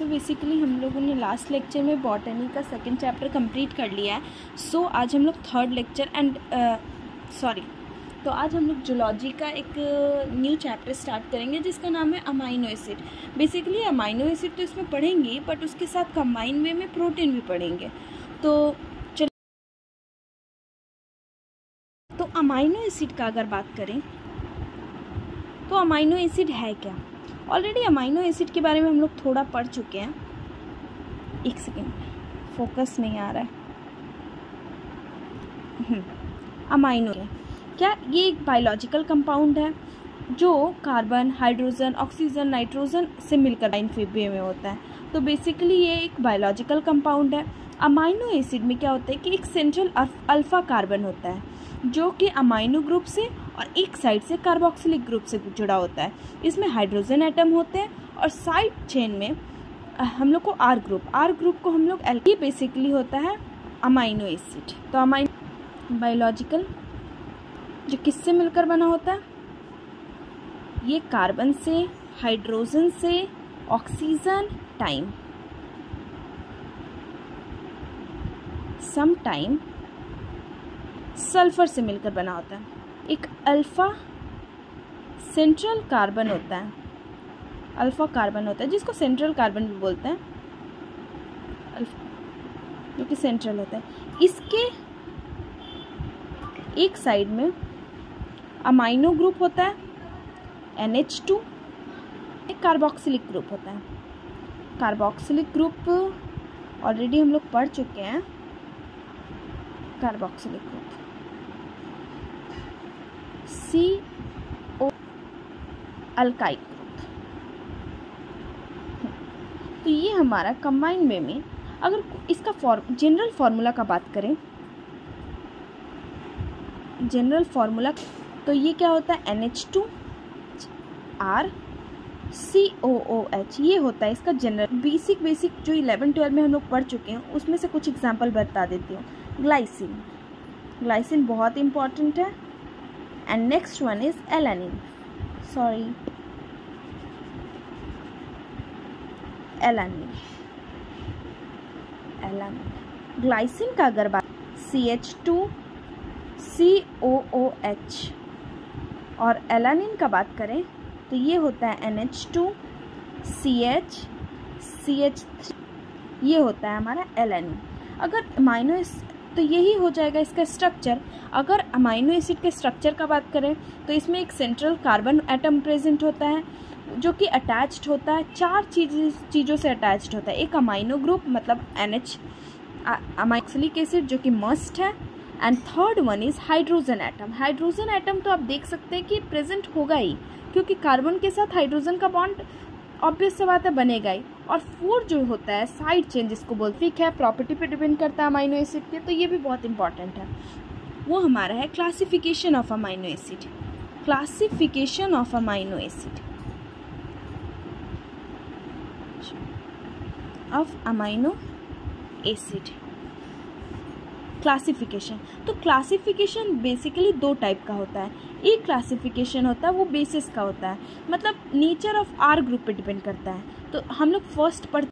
तो बेसिकली हम लोगों ने लास्ट लेक्चर में बॉटनी का सेकंड चैप्टर कंप्लीट कर लिया है। सो आज हम लोग थर्ड लेक्चर तो आज हम लोग जूलॉजी का एक न्यू चैप्टर स्टार्ट करेंगे जिसका नाम है amino acid. Basically amino acid तो इसमें पढ़ेंगे बट उसके साथ कंबाइन वे में प्रोटीन भी पढ़ेंगे। तो अमाइनो एसिड का अगर बात करें तो अमाइनो एसिड है क्या। ऑलरेडी अमाइनो एसिड के बारे में हम लोग थोड़ा पढ़ चुके हैं। एक सेकेंड, फोकस नहीं आ रहा है। अमाइनो क्या, ये एक बायोलॉजिकल कंपाउंड है जो कार्बन, हाइड्रोजन, ऑक्सीजन, नाइट्रोजन से मिलकर वे में होता है। तो बेसिकली ये एक बायोलॉजिकल कंपाउंड है। अमाइनो एसिड में क्या होता है कि एक सेंट्रल अल्फा कार्बन होता है जो कि अमाइनो ग्रुप से और एक साइड से कार्बोक्सिलिक ग्रुप से जुड़ा होता है। इसमें हाइड्रोजन एटम होते हैं और साइड चेन में हम लोग को आर ग्रुप को हम लोग एल्की बेसिकली होता है अमाइनो एसिड। तो अमाइनो बायोलॉजिकल जो किससे मिलकर बना होता है, ये कार्बन से, हाइड्रोजन से, oxygen, time, some time sulphur से मिलकर बना होता है। एक अल्फा सेंट्रल कार्बन होता है, अल्फा कार्बन होता है जिसको सेंट्रल कार्बन भी बोलते हैं, जो कि सेंट्रल होता है। इसके एक साइड में अमाइनो ग्रुप होता है NH2, एक कार्बोक्सिलिक ग्रुप होता है। कार्बोक्सिलिक ग्रुप ऑलरेडी हम लोग पढ़ चुके हैं। Carboxylic group CO alkyl group. तो ये हमारा कंबाइन वे में, अगर इसका जनरल फार्मूला का बात करें, जनरल फार्मूला तो ये क्या होता है NH2 R COOH, ये होता है इसका जनरल। बेसिक जो 11-12 में हम लोग पढ़ चुके हैं उसमें से कुछ एग्जांपल बता देती हूँ। ग्लाइसिन बहुत इंपॉर्टेंट है। And next one is alanine. Glycine का अगर बात CH2 COOH और एलानिन का बात करें तो ये होता है NH2 CH3, ये होता है हमारा एलानिन। अगर अमाइनो तो यही हो जाएगा इसका स्ट्रक्चर। अगर अमाइनो एसिड के स्ट्रक्चर का बात करें तो इसमें एक सेंट्रल कार्बन एटम प्रेजेंट होता है जो कि अटैच्ड होता है, 4 चीज़ों से अटैच्ड होता है। एक अमाइनो ग्रुप मतलब NH अमाइक्सिलिक एसिड जो कि मस्ट है। And third one is hydrogen atom तो आप देख सकते हैं कि प्रेजेंट होगा ही, क्योंकि कार्बन के साथ हाइड्रोजन का बॉन्ड ऑब्वियस से बात है बनेगा ही। और फोर्थ जो होता है साइड चेन जिसको बोलते हैं, क्या प्रॉपर्टी पे डिपेंड करता है अमाइनो एसिड के, तो ये भी बहुत इंपॉर्टेंट है। वो हमारा है classification of amino acid. Classification तो क्लासिफिकेशन बेसिकली 2 टाइप का होता है। एक क्लासिफिकेशन होता है वो बेसिस का होता है, मतलब नेचर ऑफ आर ग्रुप पे डिपेंड करता है। तो हम लोग फर्स्ट पढ़ते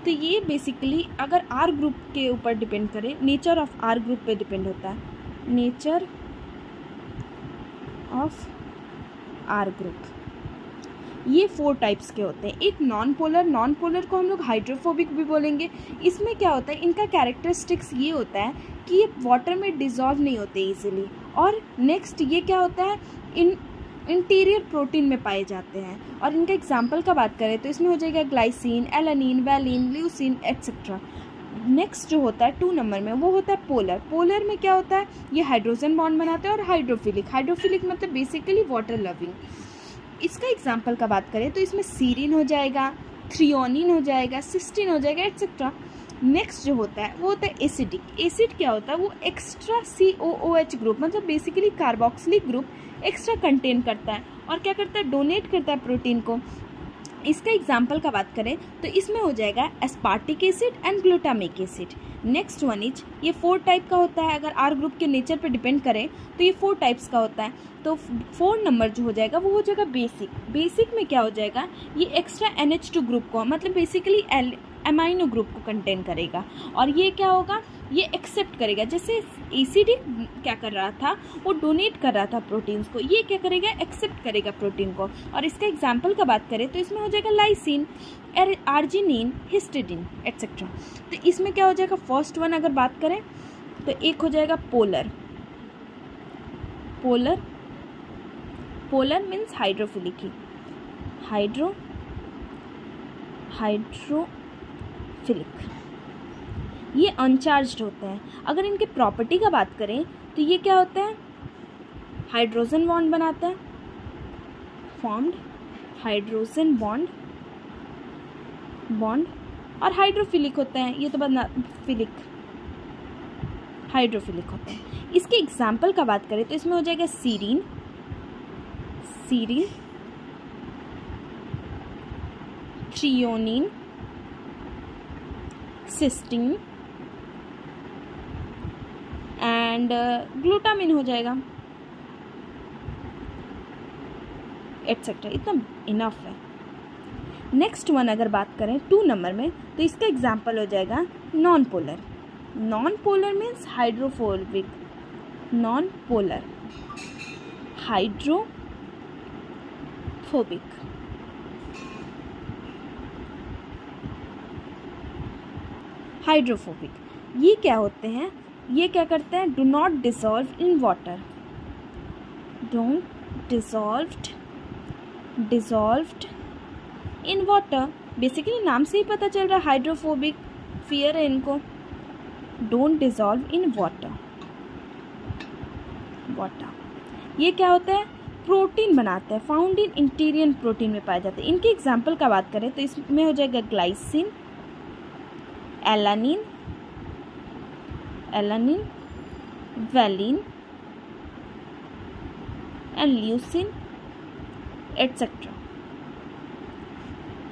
तो ये बेसिकली अगर आर ग्रुप के ऊपर डिपेंड करें, नेचर ऑफ आर ग्रुप पे डिपेंड होता है। Nature of R group. ये 4 टाइप्स के होते हैं। एक नॉन पोलर को हम लोग हाइड्रोफोबिक भी बोलेंगे। इसमें क्या होता है, इनका कैरेक्टरिस्टिक्स ये होता है कि ये वाटर में डिज़ोल्व नहीं होते इजीली। और नेक्स्ट ये क्या होता है, इंटीरियर प्रोटीन में पाए जाते हैं। और इनका एग्जाम्पल का बात करें तो इसमें हो जाएगा glycine, alanine, valine, leucine etcetera. Next जो होता है 2 नंबर में वो होता है पोलर में क्या होता है, ये हाइड्रोजन बॉन्ड बनाते हैं। और हाइड्रोफिलिक मतलब बेसिकली वाटर लविंग। इसका एग्जाम्पल का बात करें तो इसमें सीरिन हो जाएगा, थ्रियोनिन हो जाएगा, सिस्टीन हो जाएगा एक्सेट्रा। नेक्स्ट जो होता है वो होता है एसिडिक। एसिड क्या होता है, वो एक्स्ट्रा COOH ग्रुप मतलब basically carboxylic group extra contain करता है और क्या करता है, डोनेट करता है प्रोटीन को। इसका एग्जाम्पल का बात करें तो इसमें हो जाएगा aspartic acid and glutamic acid. Next one is, ये 4 टाइप का होता है। अगर आर ग्रुप के नेचर पे डिपेंड करें तो ये 4 टाइप्स का होता है। तो 4 नंबर जो हो जाएगा वो हो जाएगा बेसिक में क्या हो जाएगा, ये एक्स्ट्रा NH2 ग्रुप को मतलब बेसिकली एमाइनो ग्रुप को कंटेन करेगा। और ये क्या होगा, ये एक्सेप्ट करेगा। जैसे एसिडिक क्या कर रहा था, वो डोनेट कर रहा था प्रोटीन्स को, ये क्या करेगा, एक्सेप्ट करेगा प्रोटीन को। और इसका एग्जाम्पल का बात करें तो इसमें हो जाएगा लाइसिन, आर्जिनिन, हिस्टिडिन एक्सेट्रा। तो इसमें क्या हो जाएगा, फर्स्ट वन अगर बात करें तो एक हो जाएगा पोलर मीन्स हाइड्रोफिलिक ही, हाइड्रोफिलिक, ये अनचार्ज्ड होते हैं। अगर इनके प्रॉपर्टी का बात करें तो ये क्या होता है, हाइड्रोजन बॉन्ड बनाता है, फॉर्म्ड हाइड्रोजन बॉन्ड और हाइड्रोफिलिक होते हैं। ये तो हाइड्रोफिलिक होते हैं। इसके एग्जाम्पल का बात करें तो इसमें हो जाएगा serine, threonine, cysteine and glutamine हो जाएगा एटसेट्रा। इतना इनफ है। नेक्स्ट वन अगर बात करें 2 नंबर में तो इसका एग्जाम्पल हो जाएगा non polar means hydrophobic, hydrophobic ये क्या होते हैं, ये क्या करते हैं, do not dissolve in water, dissolved in water. Basically नाम से ही पता चल रहा है हाइड्रोफोबिक, फियर है इनको। Don't dissolve in water. ये क्या होता है, प्रोटीन बनाते हैं, फाउंड इन इंटीरियर प्रोटीन में पाए जाते हैं। इनके एग्जाम्पल का बात करें तो इसमें हो जाएगा glycine, alanine, valine and leucine etcetera.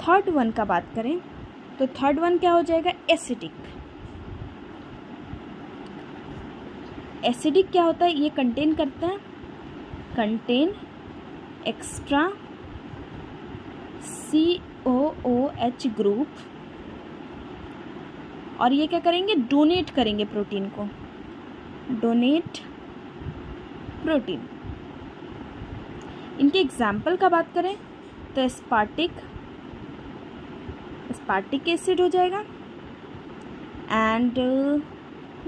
Third one का बात करें तो थर्ड वन क्या हो जाएगा, एसिडिक क्या होता है, ये कंटेन करता है एक्स्ट्रा COOH ग्रुप। और ये क्या करेंगे, डोनेट करेंगे प्रोटीन को, इनके एग्जाम्पल का बात करें तो एस्पार्टिक एसिड हो जाएगा and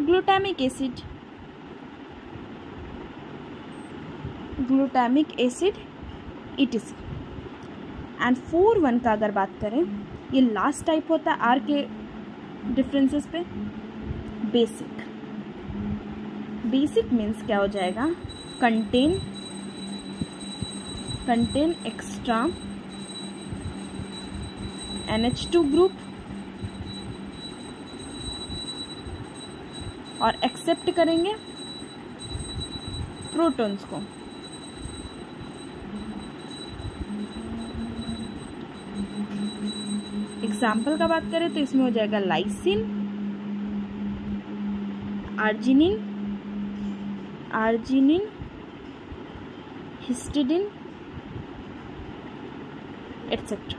glutamic acid ETC। And 4-1 का अगर बात करें, ये लास्ट टाइप होता है आर के डिफरेंसेस पे। बेसिक मीन्स क्या हो जाएगा, कंटेन एक्स्ट्रा NH2 ग्रुप और एक्सेप्ट करेंगे प्रोटॉन्स को। एग्जाम्पल का बात करें तो इसमें हो जाएगा लाइसिन, आर्जिनिन, हिस्टिडिन एटसेट्रा।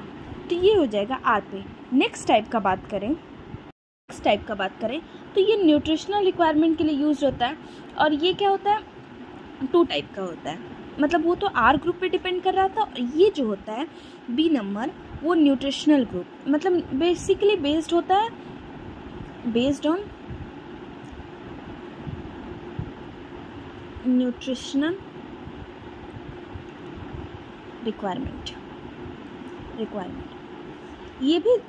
तो ये हो जाएगा आर पे। नेक्स्ट टाइप का बात करें तो ये न्यूट्रिशनल रिक्वायरमेंट के लिए यूज होता है। और ये क्या होता है, 2 टाइप का होता है। मतलब वो तो आर ग्रुप पे डिपेंड कर रहा था, और ये जो होता है बी नंबर वो न्यूट्रिशनल ग्रुप, मतलब बेसिकली बेस्ड होता है बेस्ड ऑन न्यूट्रिशनल रिक्वायरमेंट।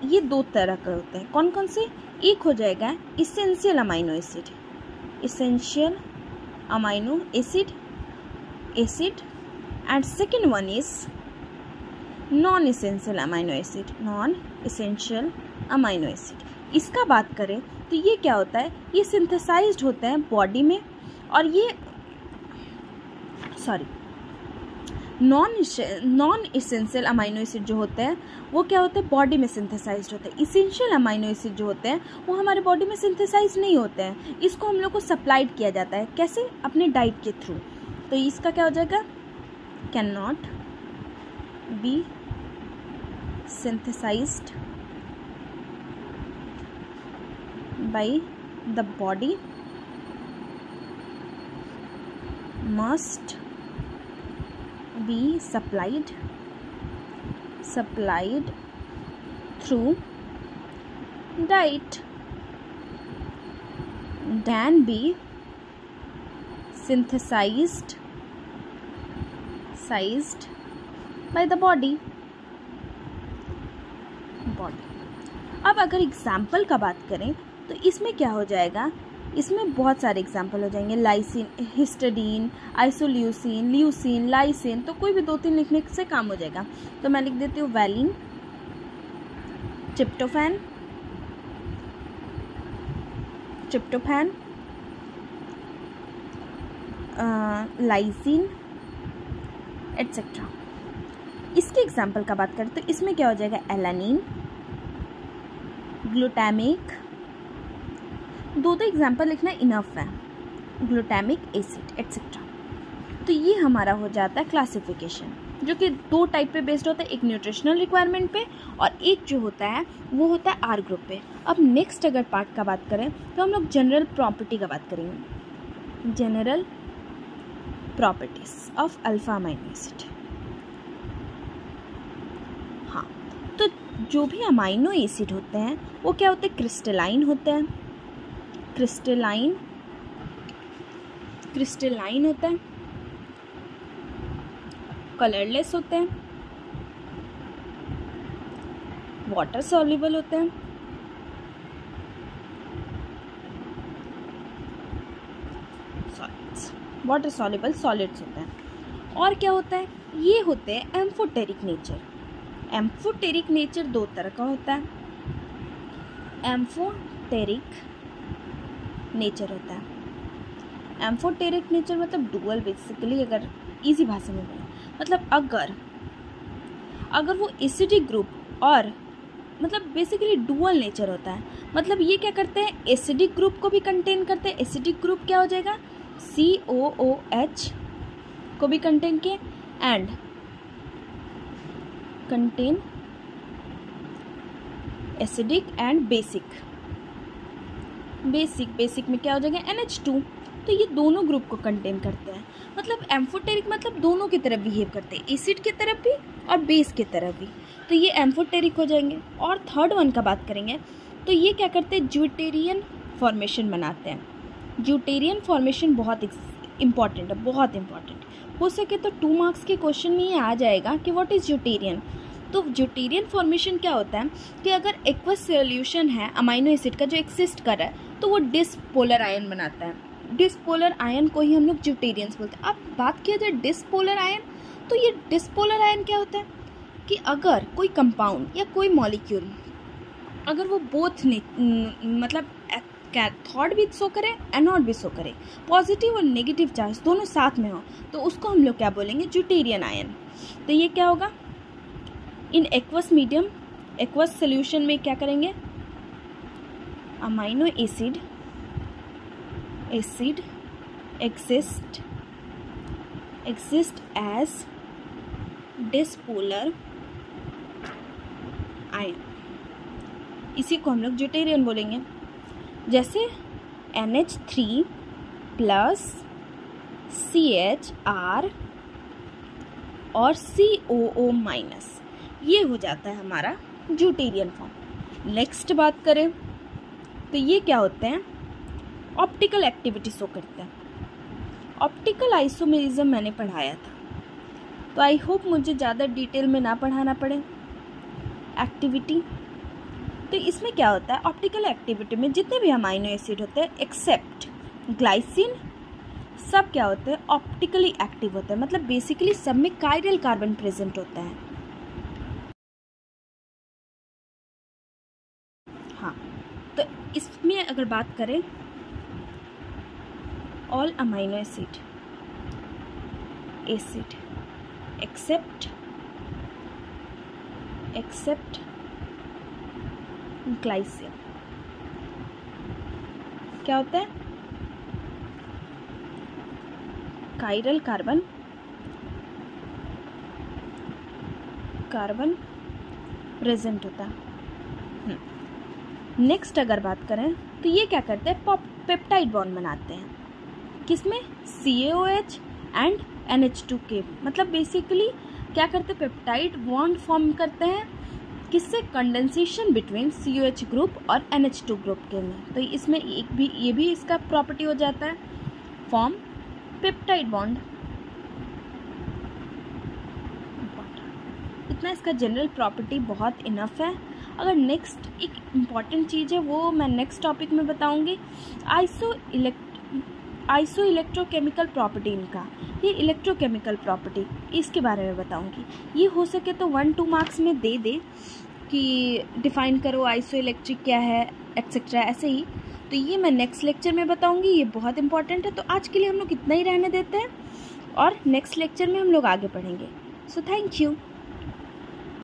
ये दो तरह के होते हैं। कौन कौन से? एक हो जाएगा essential amino acid, essential amino acid and second one is non-essential amino acid। इसका बात करें तो ये क्या होता है, ये सिंथेसाइज्ड होता है बॉडी में, और ये नॉन इसेंशियल अमाइनो एसिड जो होते हैं वो क्या होते हैं, बॉडी में सिंथेसाइज्ड होते हैं। इसेंशियल अमाइनो एसिड जो होते हैं वो हमारे बॉडी में सिंथेसाइज नहीं होते हैं, इसको हम लोग को सप्लाइड किया जाता है। कैसे? अपने डाइट के थ्रू। तो इसका क्या हो जाएगा, can not be synthesised by the body, must be supplied through diet, can be synthesized by the body। अब अगर एग्जाम्पल का बात करें तो इसमें क्या हो जाएगा, इसमें बहुत सारे एग्जाम्पल हो जाएंगे, lysine, histidine, isoleucine, leucine, lysine. तो कोई भी 2-3 लिखने से काम हो जाएगा। तो मैं लिख देती हूँ वैलिन, ट्रिप्टोफैन, लाइसिन एटसेट्रा। इसके एग्जाम्पल का बात करें तो इसमें क्या हो जाएगा, एलानिन, ग्लूटामिक, दो एग्जाम्पल लिखना इनफ है, ग्लूटामिक एसिड एटसेट्रा। तो ये हमारा हो जाता है क्लासिफिकेशन, जो कि 2 टाइप पे बेस्ड होता है, एक न्यूट्रिशनल रिक्वायरमेंट पे और एक जो होता है वो होता है आर ग्रुप पे। अब नेक्स्ट अगर पार्ट का बात करें तो हम लोग जनरल प्रॉपर्टी का बात करेंगे, general properties of alpha amino acid. हाँ, तो जो भी अमाइनो एसिड होते हैं वो क्या होते हैं, क्रिस्टलाइन होते हैं, क्रिस्टलाइन होता है, कलरलेस होते हैं, वाटर सॉल्युबल होते हैं, वाटर सॉल्युबल सॉलिड्स होते हैं। और क्या होता है, ये होते हैं एम्फोटेरिक नेचर। एम्फोटेरिक नेचर 2 तरह का होता है, एम्फोटेरिक नेचर होता है। एम्फोटेरिक नेचर मतलब डुअल, बेसिकली अगर इजी भाषा में बोलें मतलब अगर वो एसिडिक ग्रुप और मतलब बेसिकली डुअल नेचर होता है, मतलब ये क्या करते हैं, एसिडिक ग्रुप को भी कंटेन करते हैं। एसिडिक ग्रुप क्या हो जाएगा, COOH को भी कंटेन किए and contain acidic and basic में क्या हो जाएगा, NH2। तो ये दोनों ग्रुप को कंटेन करते हैं। मतलब एम्फोटेरिक मतलब दोनों की तरफ बिहेव करते हैं, एसिड की तरफ भी और बेस की तरफ भी। तो ये एम्फोटेरिक हो जाएंगे। और थर्ड वन का बात करेंगे तो ये क्या करते हैं, ज्यूटेरियन फॉर्मेशन बनाते हैं। ज्यूटेरियन फॉर्मेशन बहुत इंपॉर्टेंट है, बहुत इंपॉर्टेंट। हो सके तो 2 मार्क्स के क्वेश्चन में ये आ जाएगा कि व्हाट इज़ ज्यूटेरियन। तो ज्यूटेरियन फॉर्मेशन क्या होता है कि अगर एक्वस सॉल्यूशन है अमाइनो एसिड का जो एक्सिस्ट कर रहा है तो वो डिसपोलर आयन बनाता है। डिसपोलर आयन को ही हम लोग ज्यूटेरियंस बोलते हैं। अब बात किया जाए डिसपोलर आयन, तो ये डिसपोलर आयन क्या होता है कि अगर कोई कंपाउंड या कोई मॉलिक्यूल अगर वो बोथ मतलब कैथोड भी शो करे, एनोड भी शो करे, पॉजिटिव और नेगेटिव चार्ज दोनों साथ में हो, तो उसको हम लोग क्या बोलेंगे, ज्यूटेरियन आयन। तो ये क्या होगा, in aqueous medium, aqueous solution में क्या करेंगे, amino acid exist as dipolar ion, इसी को हम लोग ज्यूटेरियन बोलेंगे। जैसे NH3 प्लस CHR और COO माइनस, ये हो जाता है हमारा ड्यूटेरियन फॉर्म। नेक्स्ट बात करें तो ये क्या होते हैं, ऑप्टिकल एक्टिविटी शो करते हैं। ऑप्टिकल आइसोमेरिज्म मैंने पढ़ाया था, तो आई होप मुझे ज़्यादा डिटेल में ना पढ़ाना पड़े। एक्टिविटी, तो इसमें क्या होता है, ऑप्टिकल एक्टिविटी में जितने भी अमाइनो एसिड होते हैं एक्सेप्ट ग्लाइसिन, सब क्या होते हैं, ऑप्टिकली एक्टिव होते हैं। मतलब बेसिकली सब में कायरल कार्बन प्रेजेंट होता है। हाँ, तो इसमें अगर बात करें, all amino acid except glycine क्या होता है, कायरल कार्बन प्रेजेंट होता है। नेक्स्ट अगर बात करें तो ये क्या करते हैं, पेप्टाइड बॉन्ड बनाते हैं, किसमें, CaOH एंड NH2K। मतलब बेसिकली क्या करते हैं, पेप्टाइड बॉन्ड फॉर्म करते हैं, किससे, कंडेंसेशन बिटवीन COH ग्रुप और NH2 ग्रुप के में। तो इसमें ये भी इसका प्रॉपर्टी हो जाता है, फॉर्म पेप्टाइड बॉन्ड। इतना इसका जनरल प्रॉपर्टी बहुत इनफ है। अगर नेक्स्ट एक इम्पॉर्टेंट चीज़ है वो मैं नेक्स्ट टॉपिक में बताऊंगी, आइसो इलेक्ट्रोकेमिकल प्रॉपर्टी इनका, ये इलेक्ट्रोकेमिकल प्रॉपर्टी इसके बारे में बताऊंगी। ये हो सके तो 1-2 मार्क्स में दे दे कि डिफाइन करो आइसो इलेक्ट्रिक क्या है एक्सेट्रा, ऐसे ही। तो ये मैं नेक्स्ट लेक्चर में बताऊंगी, ये बहुत इंपॉर्टेंट है। तो आज के लिए हम लोग इतना ही रहने देते हैं और नेक्स्ट लेक्चर में हम लोग आगे पढ़ेंगे। So thank you.